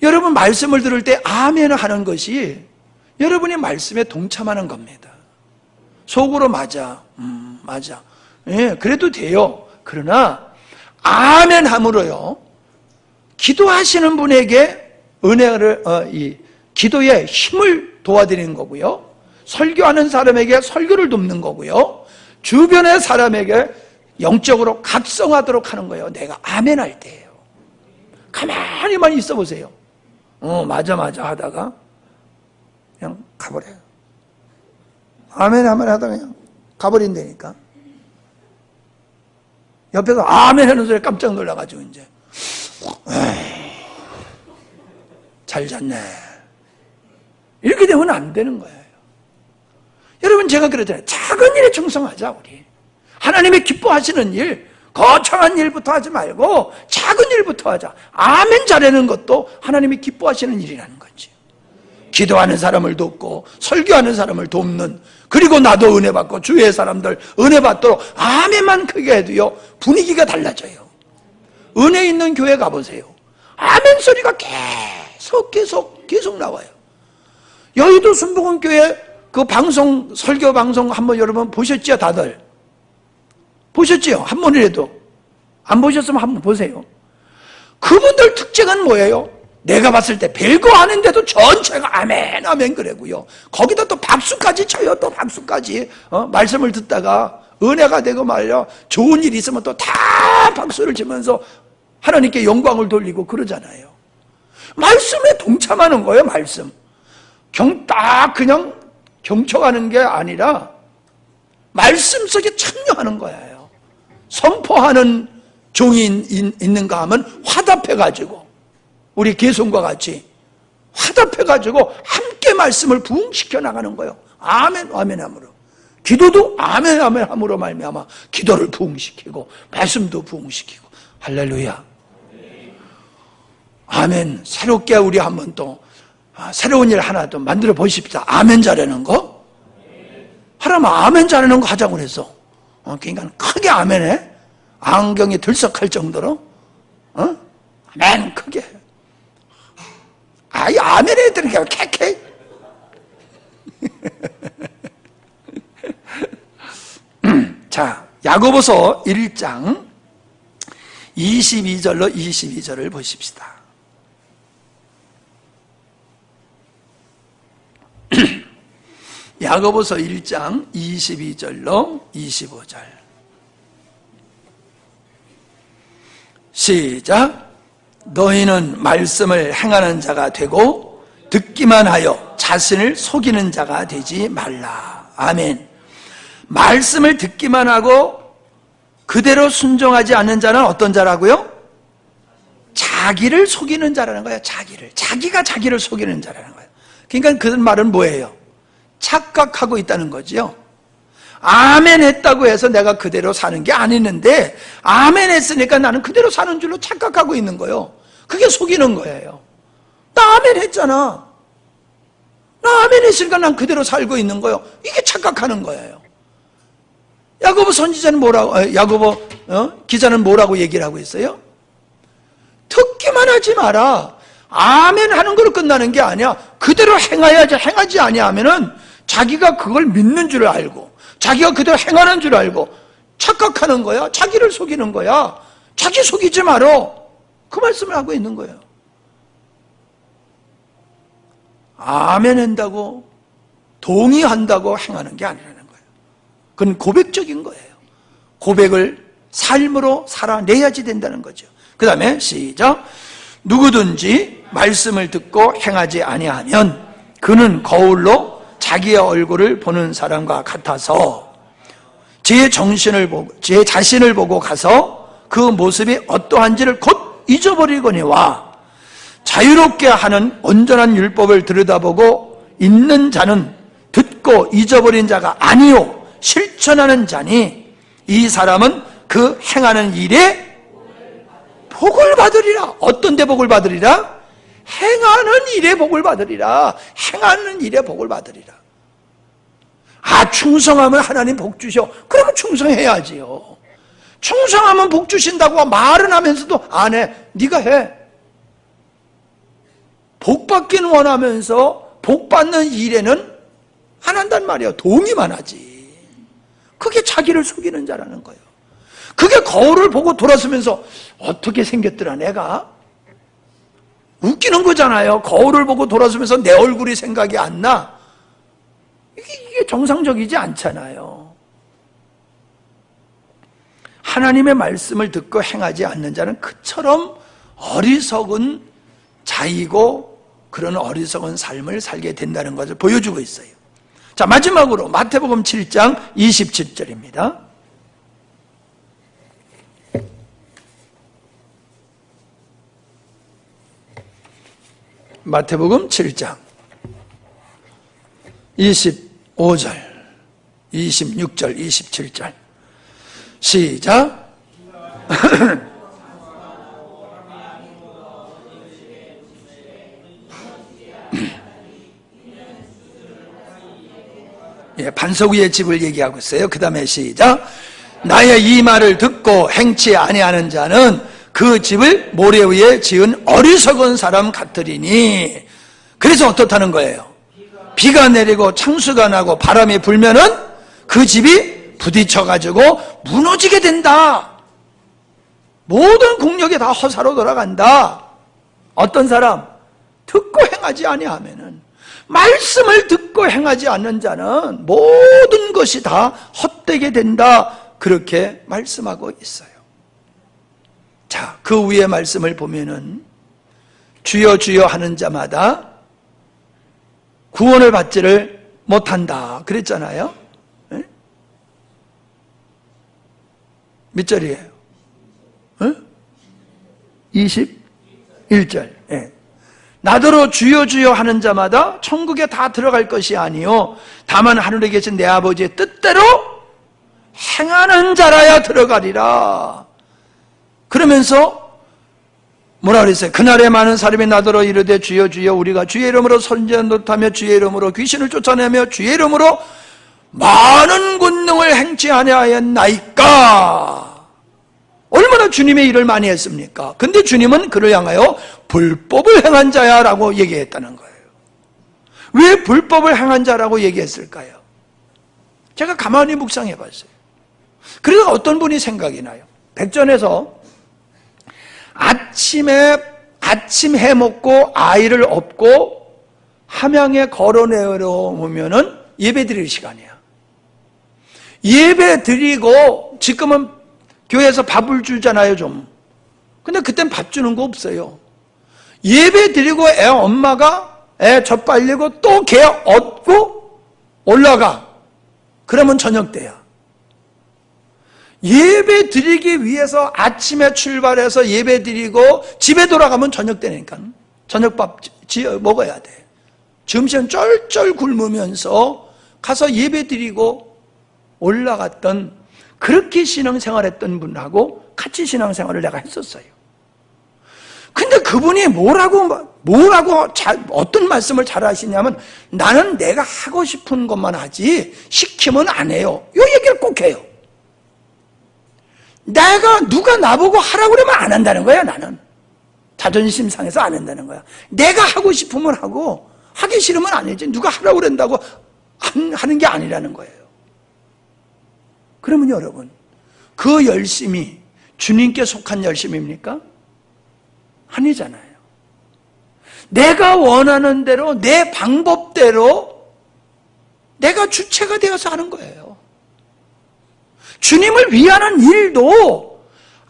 여러분 말씀을 들을 때 아멘 하는 것이 여러분이 말씀에 동참하는 겁니다. 속으로 맞아, 예, 그래도 돼요. 그러나 아멘 함으로요, 기도하시는 분에게 은혜를, 이 기도에 힘을 도와드리는 거고요, 설교하는 사람에게 설교를 돕는 거고요, 주변의 사람에게 영적으로 각성하도록 하는 거예요. 내가 아멘 할 때예요. 가만히만 있어 보세요. 맞아 하다가 그냥 가버려요. 아멘 하다가 그냥 가버린다니까. 옆에서 아멘 하는 소리에 깜짝 놀라가지고 이제 잘 잤네, 이렇게 되면 안 되는 거예요. 여러분, 제가 그랬잖아요. 작은 일에 충성하자. 우리 하나님의 기뻐하시는 일, 거창한 일부터 하지 말고 작은 일부터 하자. 아멘 잘하는 것도 하나님이 기뻐하시는 일이라는 거지. 기도하는 사람을 돕고 설교하는 사람을 돕는, 그리고 나도 은혜 받고 주위의 사람들 은혜 받도록 아멘만 크게 해도요, 분위기가 달라져요. 은혜 있는 교회 가보세요. 아멘 소리가 계속 나와요. 여의도 순복음교회 그 방송, 설교 방송 한번 여러분 보셨죠? 다들 보셨죠? 한 번이라도 안 보셨으면 한번 보세요. 그분들 특징은 뭐예요? 내가 봤을 때 별거 아닌데도 전체가 아멘 아멘 그래고요, 거기다 또 박수까지 쳐요. 또 박수까지, 말씀을 듣다가 은혜가 되고 말이야, 좋은 일이 있으면 또 다 박수를 치면서 하나님께 영광을 돌리고 그러잖아요. 말씀에 동참하는 거예요. 말씀 딱 그냥 경청하는 게 아니라 말씀 속에 참여하는 거예요. 선포하는 종이 있는가 하면 화답해가지고, 우리 개송과 같이 화답해가지고 함께 말씀을 부흥시켜 나가는 거예요. 아멘 아멘 함으로. 기도도 아멘 아멘 함으로 말미암아 기도를 부흥시키고 말씀도 부흥시키고. 할렐루야. 아멘. 새롭게 우리 한번 또 새로운 일 하나 또 만들어 보십시다. 아멘 잘하는 거. 하라면 아멘 잘하는 거 하자고 그랬어. 그러니까 크게 아멘해. 안경이 들썩할 정도로, 아멘 크게. 아이 아멘 해야 되는 게 캐캐. 자, 야고보서 1장 22절로 22절을 보십시다. 야고보서 1장 22절로 25절. 시작. 너희는 말씀을 행하는 자가 되고 듣기만 하여 자신을 속이는 자가 되지 말라. 아멘. 말씀을 듣기만 하고 그대로 순종하지 않는 자는 어떤 자라고요? 자기를 속이는 자라는 거예요. 자기가 자기를 속이는 자라는 거예요. 그러니까 그 말은 뭐예요? 착각하고 있다는 거지요. 아멘 했다고 해서 내가 그대로 사는 게 아니는데, 아멘 했으니까 나는 그대로 사는 줄로 착각하고 있는 거예요. 그게 속이는 거예요. 나 아멘 했잖아. 나 아멘 했으니까 난 그대로 살고 있는 거예요. 이게 착각하는 거예요. 야고보 선지자는 뭐라고, 야고보 기자는 뭐라고 얘기를 하고 있어요? 듣기만 하지 마라. 아멘 하는 걸로 끝나는 게 아니야. 그대로 행해야지. 행하지 아니하면은 자기가 그걸 믿는 줄 알고, 자기가 그대로 행하는 줄 알고 착각하는 거야. 자기를 속이는 거야. 자기 속이지 마라. 그 말씀을 하고 있는 거예요. 아멘 한다고, 동의한다고 행하는 게 아니라는 거예요. 그건 고백적인 거예요. 고백을 삶으로 살아내야지 된다는 거죠. 그 다음에 시작. 누구든지 말씀을 듣고 행하지 아니하면 그는 거울로 자기의 얼굴을 보는 사람과 같아서 제 자신을 보고 가서 그 모습이 어떠한지를 곧 잊어버리거니와 자유롭게 하는 온전한 율법을 들여다보고 있는 자는 듣고 잊어버린 자가 아니요 실천하는 자니 이 사람은 그 행하는 일에 복을 받으리라. 어떤 데 복을 받으리라? 행하는 일에 복을 받으리라. 행하는 일에 복을 받으리라. 아, 충성하면 하나님 복 주셔. 그러면 충성해야지요. 충성하면 복 주신다고 말은 하면서도 안 해. 네가 해. 복 받기는 원하면서 복 받는 일에는 안 한단 말이에요. 동의만 하지. 그게 자기를 속이는 자라는 거예요. 그게 거울을 보고 돌아서면서 어떻게 생겼더라 내가? 웃기는 거잖아요. 거울을 보고 돌아서면서 내 얼굴이 생각이 안 나. 이게 정상적이지 않잖아요. 하나님의 말씀을 듣고 행하지 않는 자는 그처럼 어리석은 자이고 그런 어리석은 삶을 살게 된다는 것을 보여주고 있어요. 자, 마지막으로 마태복음 7장 27절입니다. 마태복음 7장 25절, 26절, 27절 시작. 예, 반석 위의 집을 얘기하고 있어요. 그 다음에 시작. 나의 이 말을 듣고 행치 아니하는 자는 그 집을 모래 위에 지은 어리석은 사람 같으리니. 그래서 어떻다는 거예요? 비가 내리고 창수가 나고 바람이 불면은 그 집이 부딪혀가지고 무너지게 된다. 모든 국력이 다 허사로 돌아간다. 어떤 사람? 듣고 행하지 아니하면은, 말씀을 듣고 행하지 않는 자는 모든 것이 다 헛되게 된다. 그렇게 말씀하고 있어요. 자, 그 위에 말씀을 보면은 주여 주여 하는 자마다 구원을 받지를 못한다 그랬잖아요. 네? 몇 절이에요? 네? 21절. 네. 나더러 주여 주여 하는 자마다 천국에 다 들어갈 것이 아니요 다만 하늘에 계신 내 아버지의 뜻대로 행하는 자라야 들어가리라. 그러면서 뭐라 그랬어요? 그날에 많은 사람이 나더러 이르되 주여 주여 우리가 주의 이름으로 선지자 노릇하며 주의 이름으로 귀신을 쫓아내며 주의 이름으로 많은 권능을 행치 아니하였나이까. 얼마나 주님의 일을 많이 했습니까? 근데 주님은 그를 향하여 불법을 행한 자야 라고 얘기했다는 거예요. 왜 불법을 행한 자라고 얘기했을까요? 제가 가만히 묵상해 봤어요. 그래서 어떤 분이 생각이 나요. 백전에서 아침 해 먹고 아이를 업고 함양에 걸어 내려오면은 예배 드릴 시간이야. 예배 드리고 지금은 교회에서 밥을 주잖아요, 좀. 근데 그땐 밥 주는 거 없어요. 예배 드리고 엄마가 애 젖 빨리고 또 걔 얻고 올라가. 그러면 저녁 때야. 예배 드리기 위해서 아침에 출발해서 예배 드리고 집에 돌아가면 저녁 때니까 저녁밥 먹어야 돼. 점심 쩔쩔 굶으면서 가서 예배 드리고 올라갔던, 그렇게 신앙생활했던 분하고 같이 신앙생활을 내가 했었어요. 근데 그분이 어떤 말씀을 잘 하시냐면, 나는 내가 하고 싶은 것만 하지 시키면 안 해요. 이 얘기를 꼭 해요. 누가 나보고 하라고 그러면 안 한다는 거야. 나는 자존심 상해서 안 한다는 거야. 내가 하고 싶으면 하고 하기 싫으면 안 해야지. 누가 하라고 그런다고 하는 게 아니라는 거예요. 그러면 여러분, 그 열심이 주님께 속한 열심입니까? 아니잖아요. 내가 원하는 대로, 내 방법대로 내가 주체가 되어서 하는 거예요. 주님을 위하는 일도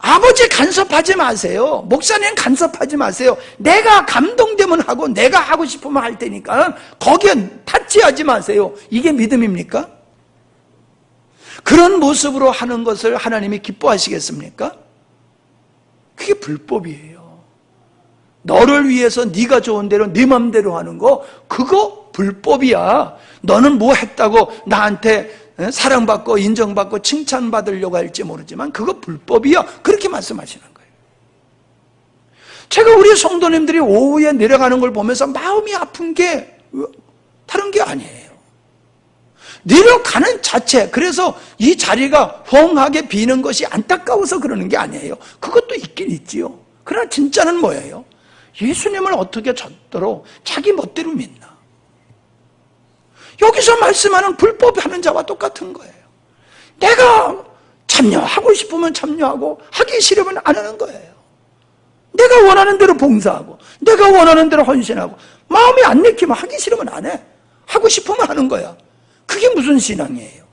아버지 간섭하지 마세요. 목사님 간섭하지 마세요. 내가 감동되면 하고 내가 하고 싶으면 할 테니까 거기에 타치하지 마세요. 이게 믿음입니까? 그런 모습으로 하는 것을 하나님이 기뻐하시겠습니까? 그게 불법이에요. 너를 위해서 네가 좋은 대로 네 맘대로 하는 거, 그거 불법이야. 너는 뭐 했다고 나한테 사랑받고 인정받고 칭찬받으려고 할지 모르지만 그거 불법이야. 그렇게 말씀하시는 거예요. 제가 우리 성도님들이 오후에 내려가는 걸 보면서 마음이 아픈 게 다른 게 아니에요. 내려가는 자체, 그래서 이 자리가 헝하게 비는 것이 안타까워서 그러는 게 아니에요. 그것도 있긴 있지요. 그러나 진짜는 뭐예요? 예수님을 어떻게 저토록 자기 멋대로 믿나? 여기서 말씀하는 불법하는 자와 똑같은 거예요. 내가 참여하고 싶으면 참여하고 하기 싫으면 안 하는 거예요. 내가 원하는 대로 봉사하고 내가 원하는 대로 헌신하고 마음이 안 내키면 하기 싫으면 안 해. 하고 싶으면 하는 거야. 그게 무슨 신앙이에요?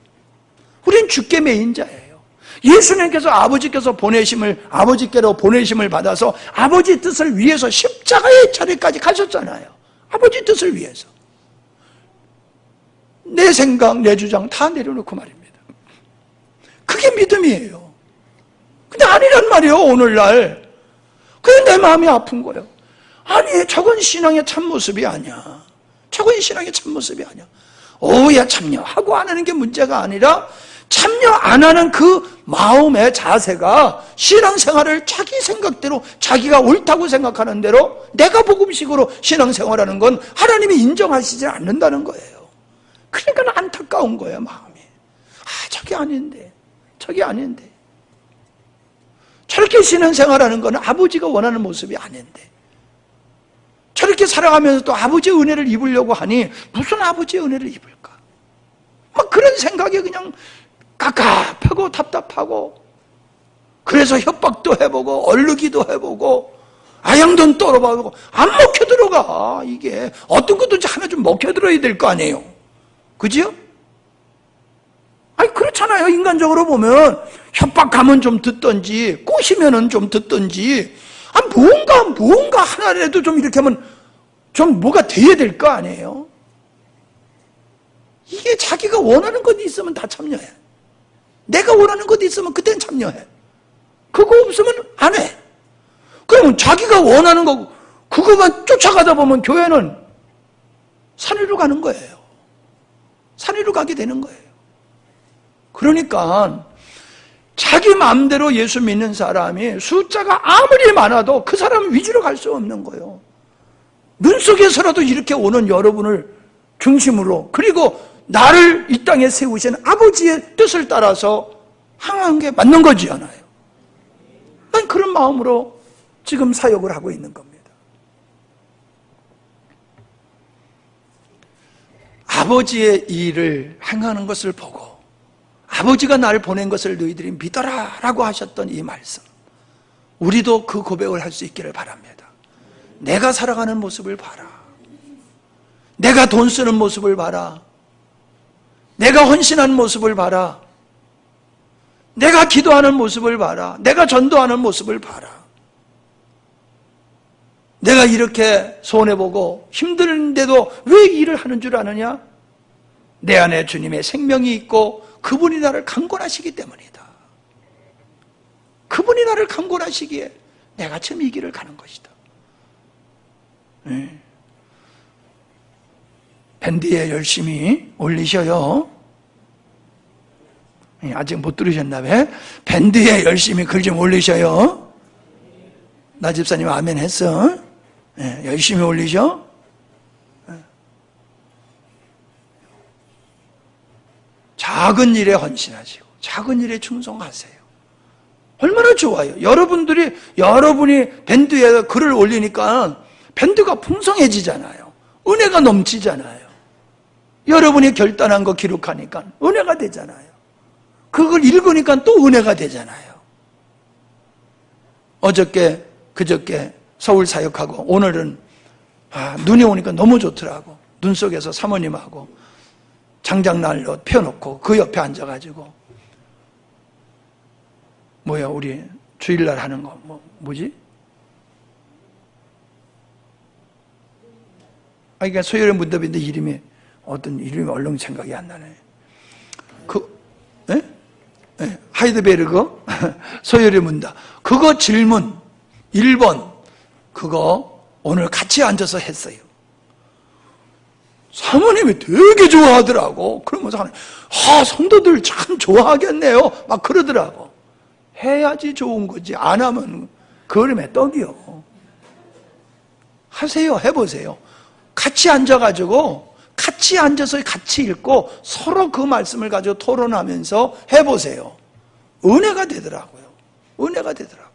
우린 주께 매인 자예요. 예수님께서 아버지께로 보내심을 받아서 아버지 뜻을 위해서 십자가의 자리까지 가셨잖아요. 아버지 뜻을 위해서. 내 생각, 내 주장 다 내려놓고 말입니다. 그게 믿음이에요. 근데 아니란 말이에요, 오늘날. 그게 내 마음이 아픈 거예요. 아니, 저건 신앙의 참모습이 아니야. 저건 신앙의 참모습이 아니야. 오야 참여하고 안 하는 게 문제가 아니라 참여 안 하는 그 마음의 자세가 신앙생활을 자기 생각대로 자기가 옳다고 생각하는 대로 내가 복음식으로 신앙생활하는 건 하나님이 인정하시지 않는다는 거예요. 그러니까 안타까운 거예요, 마음이. 저게 아닌데, 저게 아닌데. 저렇게 신앙생활하는 건 아버지가 원하는 모습이 아닌데. 저렇게 살아가면서 또 아버지의 은혜를 입으려고 하니 무슨 아버지의 은혜를 입을까? 막 그런 생각이 그냥 깝깝하고 답답하고, 그래서 협박도 해보고 얼르기도 해보고 아양돈 떨어봐보고 안 먹혀 들어가. 이게 어떤 것도 하나 좀 먹혀 들어야 될 거 아니에요. 그죠? 아니 그렇잖아요. 인간적으로 보면 협박하면 좀 듣던지 꼬시면은 좀 듣던지, 뭔가 하나라도 좀 이렇게 하면 좀 뭐가 돼야 될 거 아니에요. 이게 자기가 원하는 것이 있으면 다 참여해. 내가 원하는 것이 있으면 그때는 참여해. 그거 없으면 안 해. 그러면 자기가 원하는 거 그거만 쫓아가다 보면 교회는 산 위로 가는 거예요. 산 위로 가게 되는 거예요. 그러니까 자기 마음대로 예수 믿는 사람이 숫자가 아무리 많아도 그 사람 위주로 갈 수 없는 거예요. 눈 속에서라도 이렇게 오는 여러분을 중심으로, 그리고 나를 이 땅에 세우신 아버지의 뜻을 따라서 항한 게 맞는 거지 않아요. 난 그런 마음으로 지금 사역을 하고 있는 겁니다. 아버지의 일을 행하는 것을 보고 아버지가 나를 보낸 것을 너희들이 믿어라 라고 하셨던 이 말씀, 우리도 그 고백을 할 수 있기를 바랍니다. 내가 살아가는 모습을 봐라. 내가 돈 쓰는 모습을 봐라. 내가 헌신하는 모습을 봐라. 내가 기도하는 모습을 봐라. 내가 전도하는 모습을 봐라. 내가 이렇게 손해보고 힘든데도 왜 일을 하는 줄 아느냐? 내 안에 주님의 생명이 있고 그분이 나를 강권하시기 때문이다. 그분이 나를 강권하시기에 내가 지금 이 길을 가는 것이다. 밴드에 열심히 올리셔요. 아직 못 들으셨나 봐. 밴드에 열심히 글 좀 올리셔요. 나 집사님 아멘 했어. 열심히 올리셔. 작은 일에 헌신하시고 작은 일에 충성하세요. 얼마나 좋아요. 여러분이 밴드에 글을 올리니까 밴드가 풍성해지잖아요. 은혜가 넘치잖아요. 여러분이 결단한 거 기록하니까 은혜가 되잖아요. 그걸 읽으니까 또 은혜가 되잖아요. 어저께 그저께 서울 사역하고 오늘은 눈이 오니까 너무 좋더라고. 눈 속에서 사모님하고 장작난로 펴놓고 그 옆에 앉아가지고 우리 주일날 하는 거 뭐지? 그러니까 소열의 문답인데 어떤 이름이 얼른 생각이 안 나네. 하이드베르그 소열의 문답. 그거 질문 1번 그거 오늘 같이 앉아서 했어요. 사모님이 되게 좋아하더라고. 그러면서 성도들 참 좋아하겠네요. 막 그러더라고. 해야지 좋은 거지. 안 하면 그림의 떡이요. 하세요. 해보세요. 같이 앉아가지고 같이 앉아서 같이 읽고 서로 그 말씀을 가지고 토론하면서 해보세요. 은혜가 되더라고요. 은혜가 되더라고요.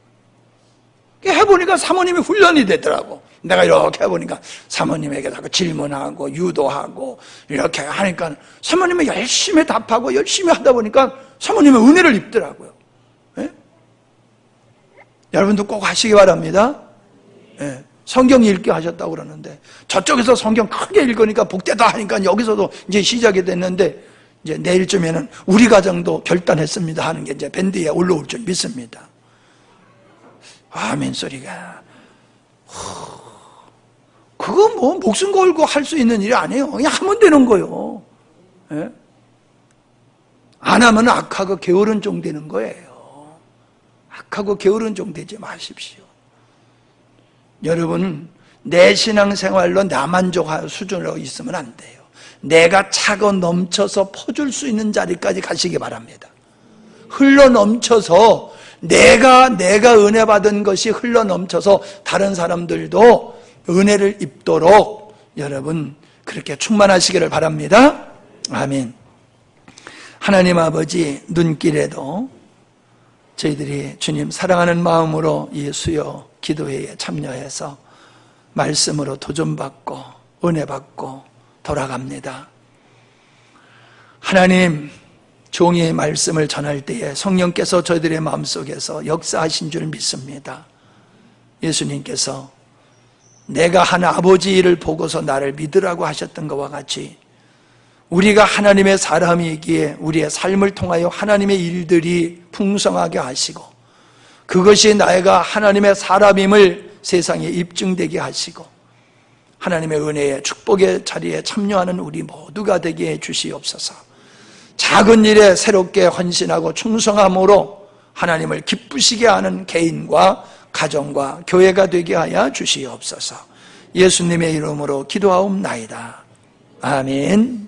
해보니까 사모님이 훈련이 되더라고. 내가 이렇게 해보니까 사모님에게 자꾸 질문하고 유도하고 이렇게 하니까 사모님이 열심히 답하고 열심히 하다 보니까 사모님의 은혜를 입더라고요. 예? 여러분도 꼭 하시기 바랍니다. 예. 성경 읽기 하셨다고 그러는데 저쪽에서 성경 크게 읽으니까 복되다 하니까 여기서도 이제 시작이 됐는데 이제 내일쯤에는 우리 가정도 결단했습니다 하는 게 이제 밴드에 올라올 줄 믿습니다. 아멘 소리가. 그거 목숨 걸고 할 수 있는 일이 아니에요. 그냥 하면 되는 거예요. 예? 안 하면 악하고 게으른 종 되는 거예요. 악하고 게으른 종 되지 마십시오. 여러분, 내 신앙생활로 나만족할 수준으로 있으면 안 돼요. 내가 차고 넘쳐서 퍼줄 수 있는 자리까지 가시기 바랍니다. 흘러 넘쳐서 내가 은혜 받은 것이 흘러 넘쳐서 다른 사람들도 은혜를 입도록 여러분 그렇게 충만하시기를 바랍니다. 아멘. 하나님 아버지, 눈길에도 저희들이 주님 사랑하는 마음으로 이 수요 기도회에 참여해서 말씀으로 도전받고 은혜 받고 돌아갑니다. 하나님, 종이의 말씀을 전할 때에 성령께서 저희들의 마음속에서 역사하신 줄 믿습니다. 예수님께서 내가 한 아버지 일을 보고서 나를 믿으라고 하셨던 것과 같이 우리가 하나님의 사람이기에 우리의 삶을 통하여 하나님의 일들이 풍성하게 하시고 그것이 내가 하나님의 사람임을 세상에 입증되게 하시고 하나님의 은혜의 축복의 자리에 참여하는 우리 모두가 되게 해 주시옵소서. 작은 일에 새롭게 헌신하고 충성함으로 하나님을 기쁘시게 하는 개인과 가정과 교회가 되게 하여 주시옵소서. 예수님의 이름으로 기도하옵나이다. 아멘.